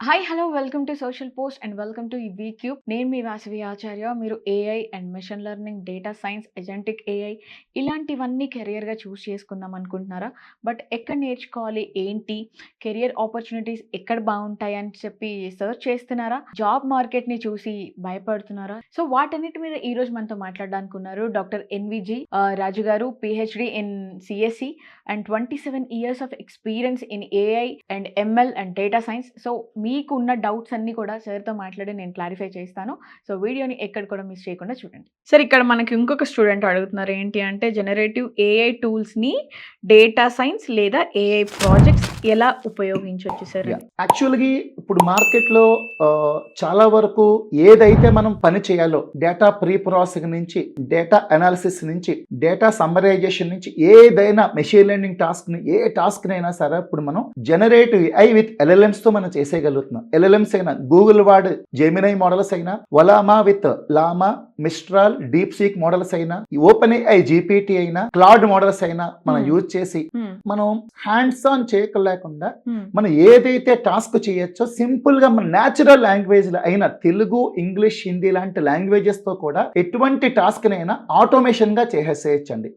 Hi hello welcome to social post and welcome to ఈ Cube. నేను మీ వాసవి ఆచార్య. మీరు AI and machine learning, data science, agentic AI ఇలాంటివన్నీ కెరియర్గా చూస్ చేసుకుందాం అనుకుంటున్నారా? బట్ ఎక్కడ నేర్చుకోవాలి, ఏంటి కెరియర్ ఆపర్చునిటీస్ ఎక్కడ బాగుంటాయి అని చెప్పి సర్చ్ చేస్తున్నారా? జాబ్ మార్కెట్ని చూసి భయపడుతున్నారా? సో వాటన్నిటి మీద ఈరోజు మనతో మాట్లాడడానికి ఉన్నారు డాక్టర్ ఎన్విజి రాజు గారు, PhD in CSC and 27 years of experience in AI and ML and data science. So మీకు ఉన్న డౌట్స్ అన్ని కూడా సార్తో మాట్లాడి నేను క్లారిఫై చేస్తాను. సో వీడియోని ఎక్కడ కూడా మిస్ చేయకుండా చూడండి. సార్, ఇక్కడ మనకి ఇంకొక స్టూడెంట్ అడుగుతున్నారు ఏంటి అంటే, జనరేటివ్ ఏఐ టూల్స్ని డేటా సైన్స్ లేదా ఏఐ ప్రాజెక్ట్స్ ఎలా ఉపయోగించవచ్చు సార్? యాక్చువల్గా ఇప్పుడు మార్కెట్లో చాలా వరకు ఏదైతే మనం పని చేయాలో డేటా ప్రీ ప్రాసెసింగ్ నుంచి, డేటా అనాలిసిస్ నుంచి, డేటా సమ్మరైజేషన్ నుంచి ఏదైనా మెషిన్ లెర్నింగ్ ఏ టాస్క్ అయినా సరే ఇప్పుడు మనం జనరేటివ్ ఏఐ విత్ LLMs తో మనం చేసేయగలుగుతున్నాం. LLMs అయినా, గూగుల్ వాడు జెమినై మోడల్స్ అయినా, వలామా విత్ లామా, మిస్ట్రాల్, డీప్ సీక్ మోడల్స్ అయినా, ఓపెన్ ఏఐ GPT అయినా, క్లౌడ్ మోడల్స్ అయినా మనం యూజ్ చేసి మనం హ్యాండ్స్ ఆన్ చేయలేకుండా మనం ఏదైతే టాస్క్ చేయొచ్చో సింపుల్ గా మన న్యాచురల్ లాంగ్వేజ్ అయిన తెలుగు, ఇంగ్లీష్, హిందీ లాంటి లాంగ్వేజెస్ తో కూడా ఎటువంటి టాస్క్ నైనా ఆటోమేషన్ గా చేసేయచ్చండి.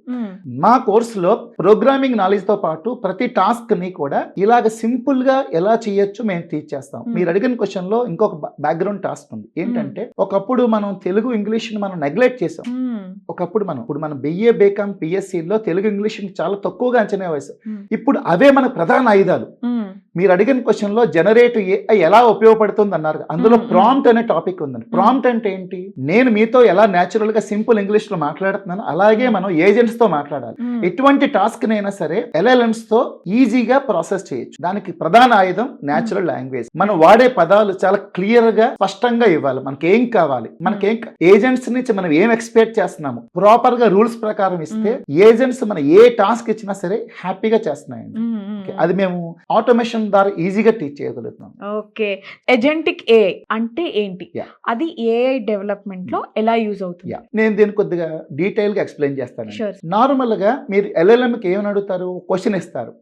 మా కోర్సులో ప్రోగ్రామింగ్ నాలెడ్జ్ తో పాటు ప్రతి టాస్క్ ని కూడా ఇలాగ సింపుల్ గా ఎలా చేయొచ్చు మేము టీచ్ చేస్తాం. మీరు అడిగిన క్వశ్చన్ లో ఇంకొక బ్యాక్గ్రౌండ్ టాస్క్ ఉంది. ఏంటంటే ఒకప్పుడు మనం తెలుగు ఇంగ్లీష్ ని మనం నెగ్లెక్ట్ చేసాం. ఒకప్పుడు మనం BA BCom PSC లో తెలుగు ఇంగ్లీష్ చాలా తక్కువగా అంచనా వేసాం. ఇప్పుడు అవే మన ప్రధాన ఆయుధాలు. మీరు అడిగిన క్వశ్చన్ లో జనరేటివ్ ఏఐ ఎలా ఉపయోగపడుతుంది అన్నారు. అందులో ప్రాంప్ట్ అనే టాపిక్ ఉందండి. ప్రాంప్ట్ అంటే ఏంటి? నేను మీతో ఎలా న్యాచురల్ గా సింపుల్ ఇంగ్లీష్ లో మాట్లాడుతున్నాను, అలాగే మనం ఏజెంట్స్ తో మాట్లాడాలి. ఎటువంటి టాస్క్ నైనా సరే LLMs తో ఈజీగా ప్రాసెస్ చేయొచ్చు. దానికి ప్రధాన ఆయుధం న్యాచురల్ లాంగ్వేజ్. మనం వాడే పదాలు చాలా క్లియర్ గా, స్పష్టంగా ఇవ్వాలి. మనకి ఏం కావాలి, ఏజెంట్స్ నుంచి మనం ఏం ఎక్స్పెక్ట్ చేస్తున్నాము, ప్రాపర్ గా రూల్స్ ప్రకారం ఇస్తే ఏజెంట్స్ మన ఏ టాస్క్ ఇచ్చినా సరే హ్యాపీగా చేస్తున్నాయండి. అది మేము ఆటోమేషన్ ద్వారా ఈజీగా టీచ్ చేయగలుగుతున్నాం. ఓకే, ఎజెంటిక్ ఏఐ అంటే ఏంటి? అది ఏఐ డెవలప్మెంట్ లో ఎలా యూజ్ అవుతుంది? నేను దీన్ని కొద్దిగా డీటెయిల్ గా ఎక్స్ప్లెయిన్ చేస్తాను. నార్మల్ గా మీరు LLM కి ఏమని అడుగుతారు? క్వశ్చన్ ఇస్తారు.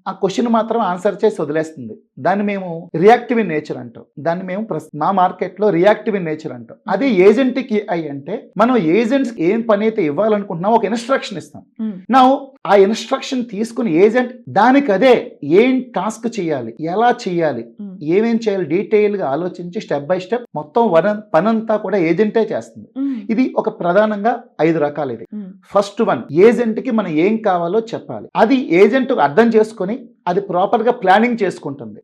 ఆ క్వశ్చన్ మాత్రం ఆన్సర్ చేసి వదిలేస్తుంది. దాన్ని మేము రియాక్టివ్ ఇన్ నేచర్ అంటాం. దాన్ని మేము మా మార్కెట్ లో రియాక్టివ్ ఇన్ నేచర్ అంటాం. అది ఏజెంటిక్ ఏఐ అంటే మనం ఏజెంట్స్ ఏం పని అయితే ఇవ్వాలనుకుంటున్నాం ఒక ఇన్స్ట్రక్షన్ ఇస్తాం. నా ఆ ఇన్స్ట్రక్షన్ తీసుకుని ఏజెంట్ దానికి అదే ఏం టాస్క్ చేయాలి, ఎలా చేయాలి, ఏమేం చేయాలి డీటెయిల్ గా ఆలోచించి స్టెప్ బై స్టెప్ మొత్తం పనంతా కూడా ఏజెంటే చేస్తుంది. ఇది ఒక ప్రధానంగా 5 రకాలు. ఇది ఫస్ట్ వన్, ఏజెంట్ కి మనం ఏం కావాలో చెప్పాలి. అది ఏజెంట్ అర్థం చేసుకుని అది ప్రాపర్ గా ప్లానింగ్ చేసుకుంటుంది.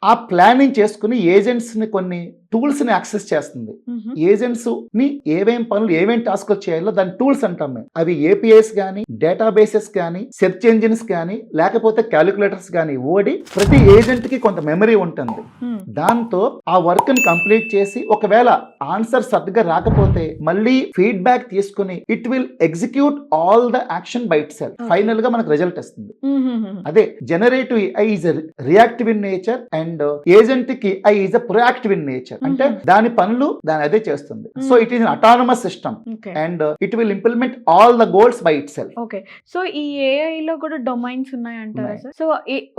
ఆ ప్లానింగ్ చేసుకుని ఏజెంట్స్ ని కొన్ని టూల్స్ ని యాక్సెస్ చేస్తుంది. ఏజెంట్స్ ని ఏమేం పనులు, ఏమేం టాస్క్లు చేయాలో దాని టూల్స్ అంటాం మేము. అవి APIs గానీ, డేటాబేసెస్ గానీ, సెర్చ్ ఇంజిన్స్ గానీ, లేకపోతే క్యాలిక్యులేటర్స్ గానీ ఓడి ప్రతి ఏజెంట్ కి కొంత మెమరీ ఉంటుంది. దాంతో ఆ వర్క్ ని కంప్లీట్ చేసి ఒకవేళ ఆన్సర్ సరిగ్గా రాకపోతే మళ్ళీ ఫీడ్బ్యాక్ తీసుకుని it will execute all the action by it self. Final గా మనకు రిజల్ట్ ఇస్తుంది. అదే generative AI is a reactive in nature and agentic AI is a proactive in nature. అంటే దాని పనులు దాని అదే చేస్తుంది. So it is an autonomous system and it will implement all the goals by itself. Okay, so ఈ AI లో కూడా domains ఉన్నాయి అంటారా సార్? సో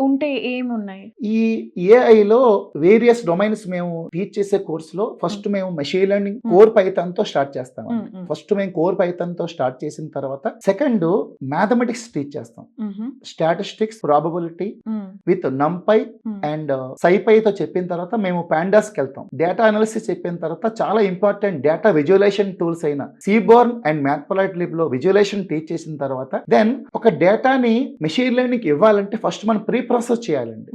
ఉంటే ఏమి ఉన్నాయి? ఈ AI లో వేరియస్ డొమైన్స్ మేము టీచ్ చేసే కోర్సులో ఫస్ట్ మేము మెషిన్ లెర్నింగ్ కోర్ పైథాన్ తో స్టార్ట్ చేస్తాం. ఫస్ట్ మేము కోర్ పైథాన్ తో స్టార్ట్ చేసిన తర్వాత సెకండ్ మ్యాథమెటిక్స్ టీచ్ చేస్తాం. Statistics, probability with NumPy and SciPy తో చెప్పిన తర్వాత మేము pandas కి వెళ్తాం. డేటా అనాలిసిస్ చెప్పిన తర్వాత చాలా ఇంపార్టెంట్ డేటా విజువలైజేషన్ టూల్స్ అయిన సీబోర్న్ అండ్ మ్యాథ్పలైట్ లో విజువలైజేషన్ టీచ్ చేసిన తర్వాత దెన్ ఒక డేటాని మెషిన్ లెర్నింగ్ ఇవ్వాలంటే ఫస్ట్ మనం ప్రీ ప్రాసెస్ చేయాలండి.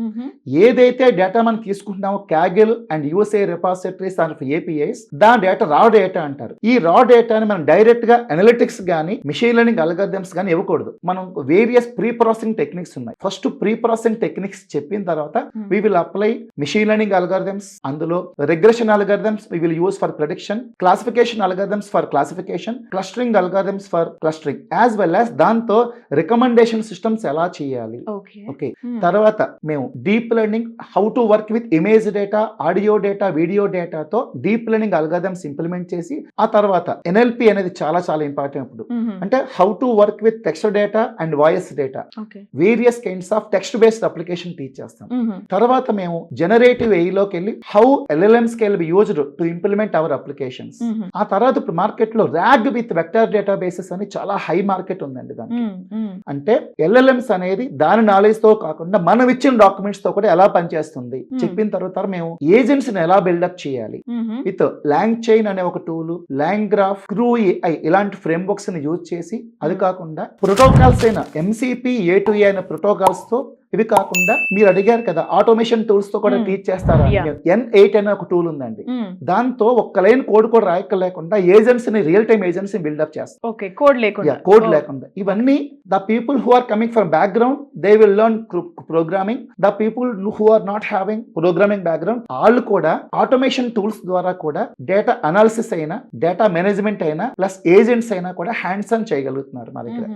ఏదైతే డేటా మనం తీసుకుంటున్నామో Kaggle and USA repositories of APIs, the data raw data అంటారు. ఈ రా డేటాని మనం డైరెక్ట్ గా అనలిటిక్స్ గానీ, మెషిన్ లెర్నింగ్ అల్గారిథమ్స్ గానీ ఇవ్వకూడదు. మనం వేరియస్ ప్రీ ప్రాసెసింగ్ టెక్నిక్స్ ఉన్నాయి. ఫస్ట్ ప్రీ ప్రాసెసింగ్ టెక్నిక్స్ చెప్పిన తర్వాత we will apply machine learning algorithms, అందులో regression algorithms we will use for prediction, classification algorithms for classification, clustering algorithms for clustering, as well as దాంతో recommendation systems ఎలా చేయాలి. Okay. Okay, తర్వాత మేము deep learning, how to work with image data, audio data, video డేటాతో deep learning algorithms implement చేసి, ఆ తర్వాత NLP అనేది చాలా చాలా ఇంపార్టెంట్. ఇప్పుడు అంటే how to work with text data and voice data, various kinds of text based application teach చేస్తాం. తర్వాత మేము జనరేటివ్ ఏలోకి వెళ్ళి how LLMs can be used to implement our applications. ఆ తర్వాత ఇప్పుడు మార్కెట్ లో RAG with vector databases అని చాలా హై మార్కెట్ ఉందండి దానికి. అంటే ఎల్ఎల్ఎంస్ అనేది దాని నాలెడ్జ్ తో కాకుండా మనం ఇచ్చిన డాక్యుమెంట్స్ తో కూడా ఎలా పనిచేస్తుంది చెప్పిన తర్వాత మేము ఏజెంట్స్ ని ఎలా బిల్డప్ చేయాలి విత్ లాంగ్ చైన్ అనే ఒక tool, long graph, crew AI ఇలాంటి ఫ్రేమ్ వర్క్స్ ని యూజ్ చేసి, అది కాకుండా ప్రోటోకాల్స్ అయిన MCP A2A అనే ప్రోటోకాల్స్ తో, ఇవి కాకుండా మీరు అడిగారు కదా ఆటోమేషన్ టూల్స్ తో కూడా టీచ్ చేస్తారా. N8 అనే ఒక టూల్ ఉందండి, దాంతో ఒక్క లైన్ కోడ్ కూడా రాయలేకుండా ఏజెంట్స్ ని, రియల్ టైమ్ ఏజెంట్స్ ని బిల్డప్ చేస్తారు. కోడ్ లేకుండా. ఇవన్నీ the people who are coming from background they will learn programming. The people who are not having programming background వాళ్ళు కూడా ఆటోమేషన్ టూల్స్ ద్వారా కూడా డేటా అనాలిసిస్ అయినా, డేటా మేనేజ్మెంట్ అయినా, ప్లస్ ఏజెంట్స్ అయినా కూడా హ్యాండ్స్ ఆన్ చేయగలుగుతున్నారు మా దగ్గర.